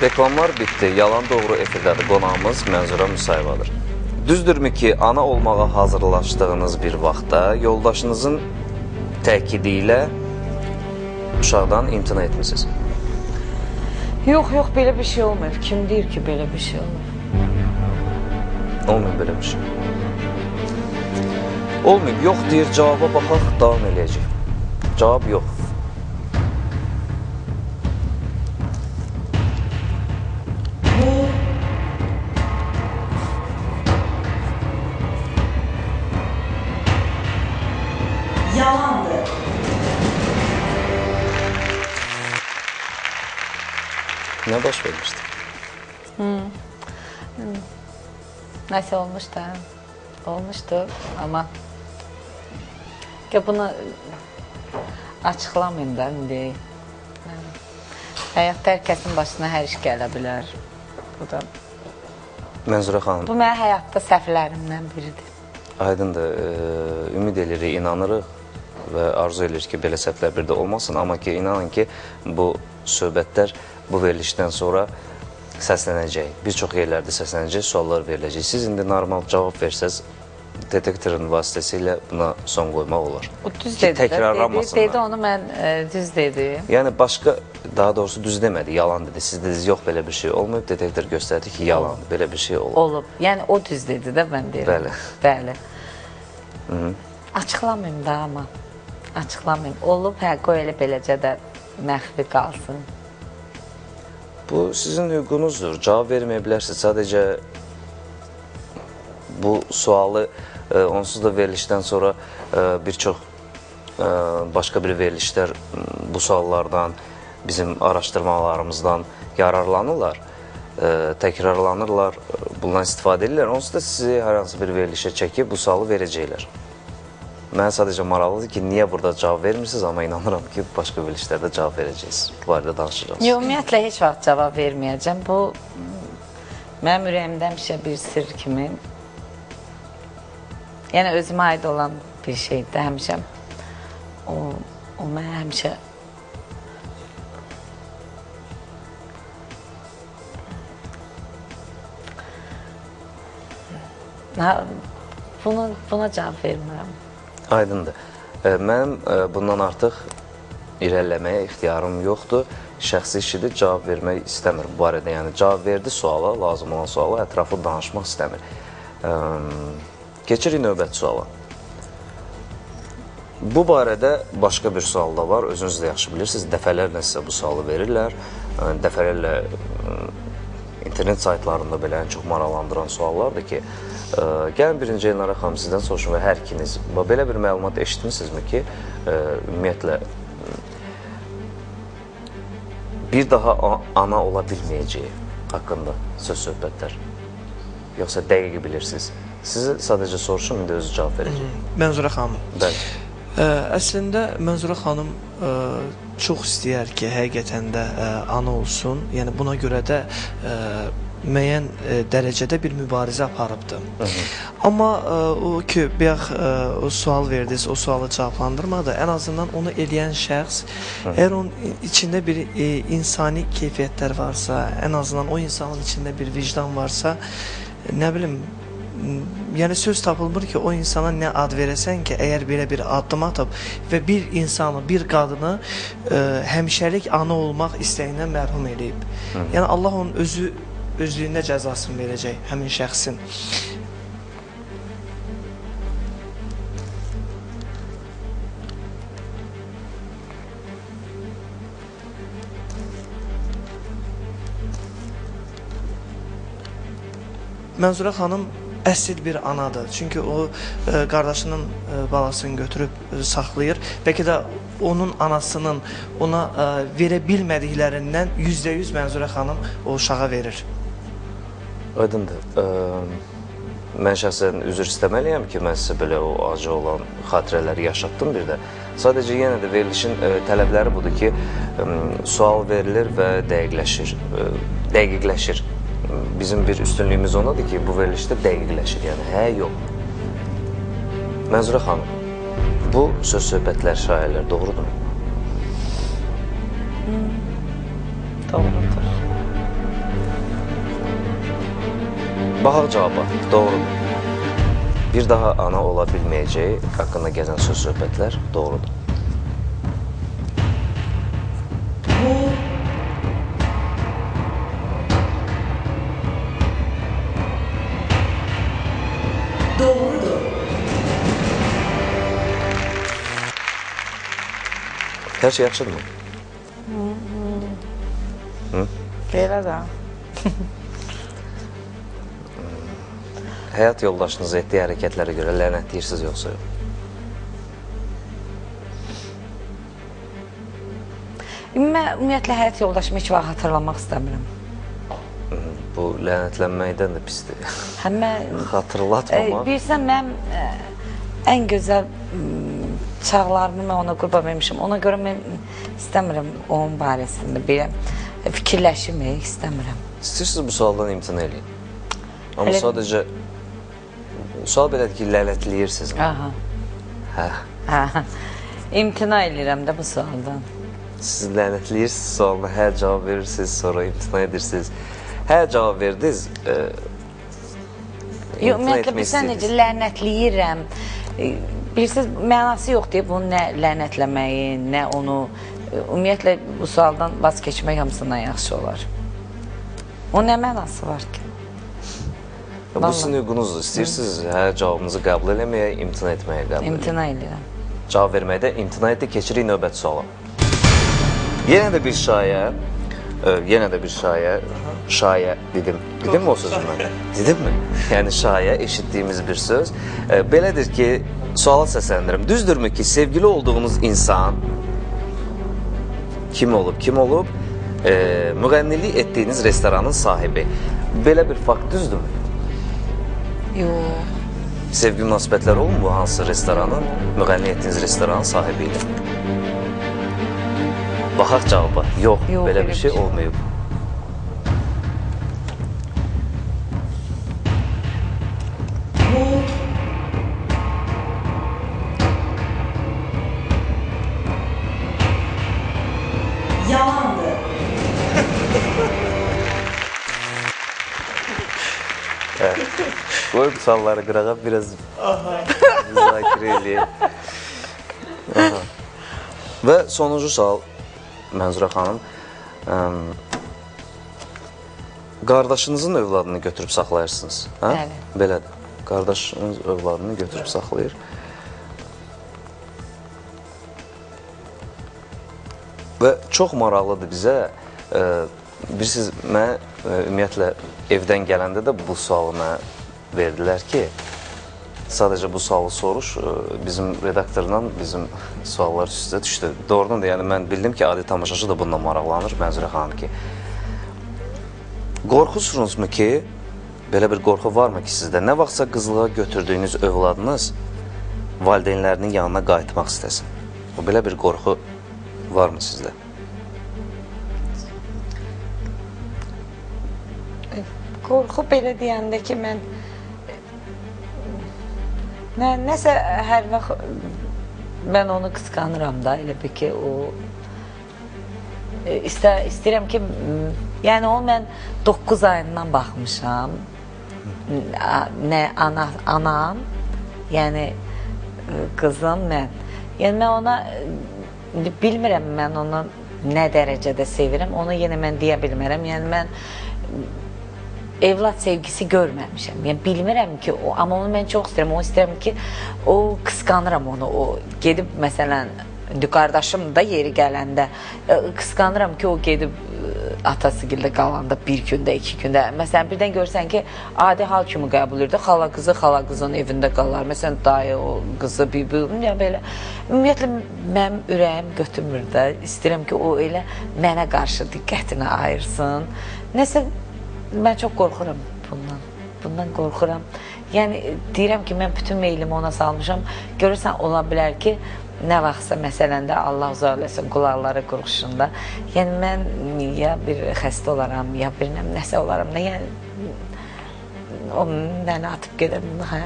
Reklamlar bitdi. Yalan doğru efirdədir. Qonağımız Mənzurə Musayevadır. Düzdürmü ki, ana olmağa hazırlaşdığınız bir vaxtda yoldaşınızın təkidi ilə uşaqdan imtina etmişsiniz? Yox, belə bir şey olmayıb. Kim deyir ki, belə bir şey olmayıb? Olmayıb belə bir şey. Olmayıb, yox deyir, cavaba baxaq, davam eləyəcək. Cavab yox. Yalandır. Nə baş vermişdi? Nəsə olmuşdu, olmuşdu, amma bunu açıqlamayın da, indi. Həyatda hər kəsin başına hər iş gələ bilər. Mənzurə xanım. Bu mənim həyatda səhvlərimdən biridir. Aydındır, ümid edirik, inanırıq və arzu edirik ki, belə səhvlər bir də olmasın. Amma ki, inanın ki, bu söhbətlər bu verilişdən sonra səslənəcək. Bir çox yerlərdə səslənəcək, suallar veriləcək. Siz indi normal cavab versəz, detektorun vasitəsilə buna son qoymaq olar. O düz dedi, təkrarlanmasınlar. Dedi, onu mən düz dedim. Yəni, başqa, daha doğrusu düz demədi, yalan dedi. Siz dediniz, yox, belə bir şey olmayıb, detektor göstərdi ki, yalandır, belə bir şey olub. Olub, yəni o düz dedi də, mən deyirəm. Bəli. Bəli. Açıqlamayım da, amma. Açıqlamayım. Olub, hə, qoy elə beləcə də məxfi qalsın. Bu sizin hüququnuzdur, cavab verməyə bilərsiniz. Sadəcə bu sualı onsuz da verilişdən sonra bir çox başqa bir verilişlər bu suallardan, bizim araşdırmalarımızdan yararlanırlar, təkrarlanırlar, bundan istifadə edirlər. Onsuz da sizi hər hansı bir verilişə çəkib bu sualı verəcəklər. Mənə sadəcə maraqlıdır ki, niyə burada cavab vermirsiniz, amma inanıram ki, başqa verilişlərdə cavab verəcəksiniz. Bu barədə danışacağız. Ümumiyyətlə, heç vaxt cavab verməyəcəm. Bu, mənim ürəyimdə həmişə bir sır kimi, yəni özümə aid olan bir şeydir, həmişə. O mənə həmişə buna cavab vermirəm. Aydındır. Mənim bundan artıq irəliləməyə ixtiyarım yoxdur. Şəxsi işidir, cavab vermək istəmir bu barədə. Yəni, cavab verdi suala, lazım olan suala, ətraflı danışmaq istəmir. Keçirik növbəti suala. Bu barədə başqa bir sual da var, özünüz də yaxşı bilirsiniz. Dəfələrlə sizə bu sualı verirlər. Dəfələrlə internet saytlarında belə ən çox maraqlandıran suallardır ki, gəlin birinci Elnara xanım sizdən soruşun və hər ikiniz belə bir məlumat eşitmişsinizmi ki, ümumiyyətlə bir daha ana ola bilməyəcəyi haqqında söz-söhbətlər, yoxsa dəqiq bilirsiniz? Sizi sadəcə soruşum, indi özü cavab verəcək. Mənzurə xanım. Bəli. Əslində, Mənzurə xanım çox istəyər ki, həqiqətən də ana olsun. Yəni, buna görə də müəyyən dərəcədə bir mübarizə aparıbdır. Amma o ki, o sual verdiniz, o sualı cavablandırmadı. Ən azından onu eləyən şəxs, əgər onun içində bir insani keyfiyyətlər varsa, ən azından o insanın içində bir vicdan varsa, nə bilim, yəni söz tapılmır ki, o insana nə ad verəsən ki, əgər belə bir addım atıb və bir insanı, bir qadını həmişəlik ana olmaq istəyindən mərhum eləyib. Yəni, Allah onun özlüyündə cəzasını verəcək həmin şəxsin. Mənzurə xanım əsl bir anadır. Çünki o, qardaşının balasını götürüb saxlayır. Bəlkə də onun anasının ona verə bilmədiklərindən %100 Mənzurə xanım o uşağa verir. Aydındır. Mən şəxsən üzr istəməliyəm ki, mən sizə belə o acı olan xatirələri yaşatdım bir də. Sadəcə yenə də verilişin tələbləri budur ki, sual verilir və dəqiqləşir. Bizim bir üstünlüyümüz onadır ki, bu verilişdə dəqiqləşir, yəni hə, yox. Mənzurə xanım, bu söz-söhbətlər, şairlər doğrudur mu? Doğrudur. Baxaq cavaba, doğrudur. Bir daha ana ola bilməyəcəyi haqqında gəzən söz söhbətlər doğrudur. Bu doğrudur. Hər şey yaxşıdırmı? Belə də. Həyat yoldaşınız etdiyi hərəkətlərə görə lənətləyirsiniz yoxsa yox? Mən ümumiyyətlə həyat yoldaşımı heç vaxt hatırlamaq istəmirəm. Bu lənətlənməkdən də pisdir. Həmə Xatırlatmamaq. bilirsən mən ən gözəl çağlarımı mən ona qurban vermişim. Ona görə mən istəmirəm onun barəsində belə fikirləşmək istəmirəm. İstəyirsiniz bu sualdan imtina edin. Amma Hələ- sadəcə sual belədir ki, lənətləyirsiniz. Aha. Hə. Hə. İmtina edirəm də bu sualdan. Siz lənətləyirsiniz sualına hə cavab verirsiniz, sonra imtina edirsiniz. Hə cavab verdiniz. Yox, ümumiyyətlə bilirsən necə lənətləyirəm. Bilirsiniz, mənası yoxdur bunun nə lənətləməyin, nə onu ümumiyyətlə bu sualdan vaz keçmək hamısından yaxşı olar. O nə mənası var ki? Bu sizin hüququnuzdur. İstəyirsiniz hə cavabınızı qəbul eləməyə, imtina etməyə qəbul eləməyə. İmtina edirəm. Cavab verməkdə imtina etdi, keçirik növbəti suala. Yenə də bir şayə dedim o sözü mən? Dedimmi? Yəni şayə eşitdiyimiz bir söz. Belədir ki, suala səsləndirim. Düzdürmü ki, sevgili olduğunuz insan kim olub? Müğənnilik etdiyiniz restoranın sahibi. Belə bir fakt düzdürmü? Yox. Sevgi münasibətləri olun bu hansı restoranın, müğənnilik etdiyiniz restoranın sahibi ilə? Baxaq cavaba. Yox, belə bir şey olmayıb. Bu yalandır. Qoy bu sualları qırağa biraz müzakirə eləyək. Və sonuncu sual, Mənzurə xanım. Qardaşınızın övladını götürüb saxlayırsınız, hə? Bəli. Belədir. Qardaşınız övladını götürüb saxlayır. Və çox maraqlıdır bizə. Bilirsiniz, mən ümumiyyətlə evdən gələndə də bu sualı mənə verdilər ki, sadəcə bu sualı soruş, bizim redaktorla bizim suallar üstə düşdü. Doğrudan da, yəni mən bildim ki, adi tamaşaçı da bununla maraqlanır, Mənzurə xanım ki. Qorxursunuzmu ki, belə bir qorxu varmı ki sizdə? Nə vaxtsa qızlığa götürdüyünüz övladınız valideynlərinin yanına qayıtmaq istəsin? O belə bir qorxu varmı sizdə? Qorxu belə deyəndə ki, mən nəsə hər vaxt mən onu qısqanıram da, elə bir ki, o istəyirəm ki, yəni o mən 9 ayından baxmışam, nə anam, yəni qızım mən, yəni mən ona, bilmirəm mən onu nə dərəcədə sevirəm, onu yenə mən deyə bilmərəm, yəni mən evlad sevgisi görməmişəm. Yəni bilmirəm ki, amma onu mən çox istəyirəm. Onu istəyirəm ki, o qısqanıram onu. O gedib məsələn qardaşım da yeri gələndə qısqanıram ki, o gedib atası gildə qalanda bir gündə, 2 gündə. Məsələn birdən görsən ki, adi hal kimi qəbul edir. Xala qızın evində qalar. Məsələn dayı o qızı ya belə. Ümumiyyətlə mənim ürəyim götürmür də. İstəyirəm ki, o elə mənə qarşı diqqətini ayırsın. Nəsə mən çox qorxuram bundan qorxuram. Yəni, deyirəm ki, mən bütün meylimi ona salmışam. Görürsən, ola bilər ki, nə vaxtsa məsələn də Allah uzaq eləsin qulaqları qurğuşunda. Yəni, mən ya bir xəstə olaram, ya bir nəsə olaram. Yəni, o məni atıb gedə bunu, hə?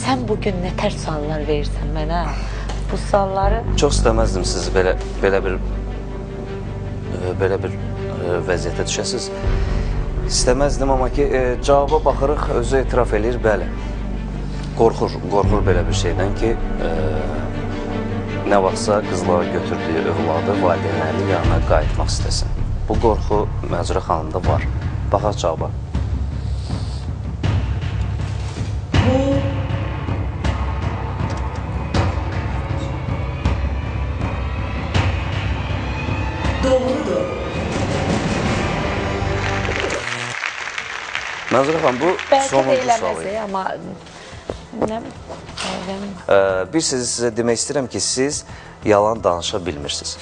Sən bugün nə tər suallar verirsən mənə? bu sualları Çox istəməzdim siz belə bir vəziyyətə düşəsiz. İstəməzdim, amma ki, cavaba baxırıq, özü etiraf eləyir, bəli. Qorxur belə bir şeydən ki, nə vaxtsa qızlara götürdüyü övladı valideynləri yanına qayıtmaq istəsin. Bu qorxu Mənzurə xanımda var. Baxaq cavaba. Bu doğrudur. Mənzurə xanım, bu belki de sonuncu sual eləməzdi, idi. amma ne? Bir sözü sizə demək istəyirəm ki, siz yalan danışa bilmirsiniz.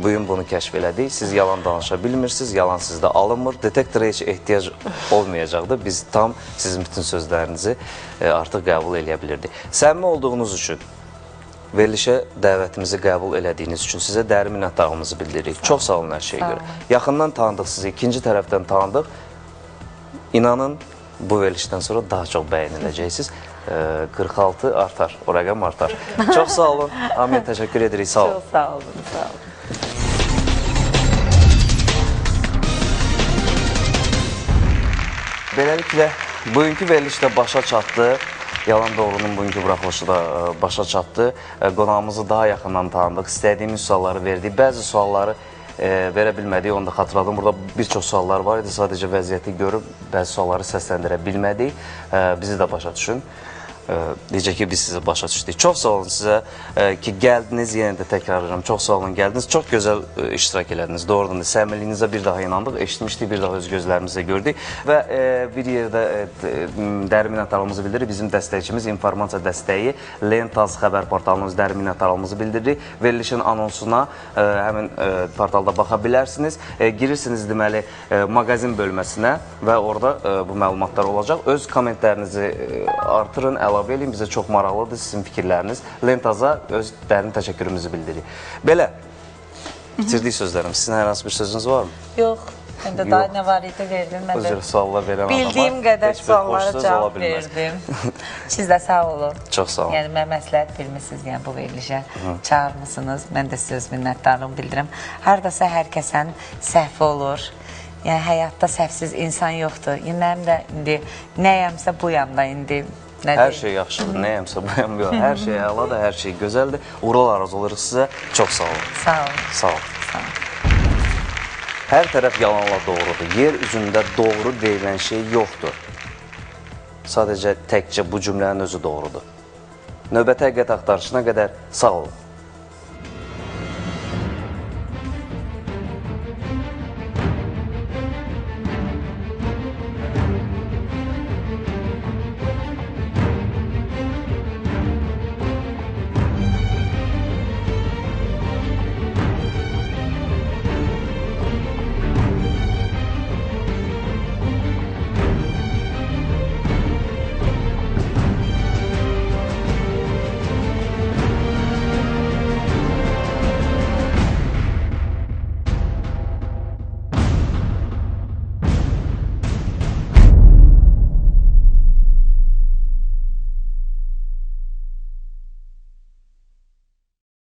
Bu gün bunu kəşf elədik. Siz yalan danışa bilmirsiniz, yalan sizdə alınmır. Detektora heç ehtiyac olmayacaqdır. Biz tam sizin bütün sözlərinizi artıq qəbul eləyə bilirdik. Səmimi olduğunuz üçün, verilişə dəvətimizi qəbul elədiyiniz üçün sizə dərin minnətdarlığımızı bildiririk. Çox sağ olun hər şeyə görə. Yaxından tanıdıq sizi, ikinci tərəfdən tanıdıq. İnanın, bu verilişdən sonra daha çox bəyəniləcəksiniz. 46 artar, o rəqəm artar. Çox sağ olun, Amir, təşəkkür edirik, sağ olun. Çok sağ olun, sağ olun. Beləliklə, bugünkü veriliş də başa çatdı. Yalan Doğrunun bugünkü buraxılışı da başa çatdı. Qonağımızı daha yaxından tanıdıq, istədiyimiz sualları verdik. Bəzi sualları verə bilmədik, onu da xatırladım. Burada bir çox suallar var idi, sadəcə vəziyyəti görüb bəzi sualları səsləndirə bilmədik. Bizi də başa düşün. Necə ki, biz sizi başa düşdük. Çox sağ olun sizə ki, gəldiniz, yenə də təkrarlayıram, çox sağ olun, gəldiniz. Çox gözəl iştirak elədiniz, doğrudan da. Səmimiliyinizə bir daha inandıq, eşitmişdik, bir daha öz gözlərimizlə gördük. Və bir yerdə dərin minnətdarlığımızı bildiririk. Bizim dəstəkçimiz, informasiya dəstəyi Lentaz xəbər portalının öz dərin minnətdarlığımızı bildiririk. Verilişin anonsuna həmin portalda baxa bilərsiniz. Girirsiniz, deməli, mağazin bölməsinə və orada bu məlumatlar olacaq. Öz kommentlərinizi artırın, əlavə eləyin, bizə çox maraqlıdır sizin fikirləriniz. Lentaza öz dərin təşəkkürümüzü bildiririk. Belə, bitirdik sözlərimiz. Sizin hər hansı bir sözünüz var mı? Yox, məndə daha nə var idi verdim. Mən Özür suallar verən adama bildiyim qədər heç bir suallara xoş söz ola cavab bilməz. verdim. Siz də sağ olun. Çox sağ olun. Yəni, mən məsləhət bilmişsiniz, yəni bu verilişə çağırmışsınız. Mən də sizə öz minnətdarlığımı bildirim. Haradasa hər kəsən səhvi olur. Yəni, həyatda səhvsiz insan yoxdur. Yəni, mənim də indi nəyəmsə buyam da indi. Hər şey yaxşıdır, nəyəmsə buyam yox. Hər şey əladır, hər şey gözəldir. Uğurlar arzu oluruq sizə. Çox sağ olun. Sağ olun. Sağ olun. Sağ olun. Hər tərəf yalanla doğrudur. Yer üzündə doğru deyilən şey yoxdur. Sadəcə təkcə bu cümlənin özü doğrudur. Növbəti həqiqət axtarışına qədər sağ olun.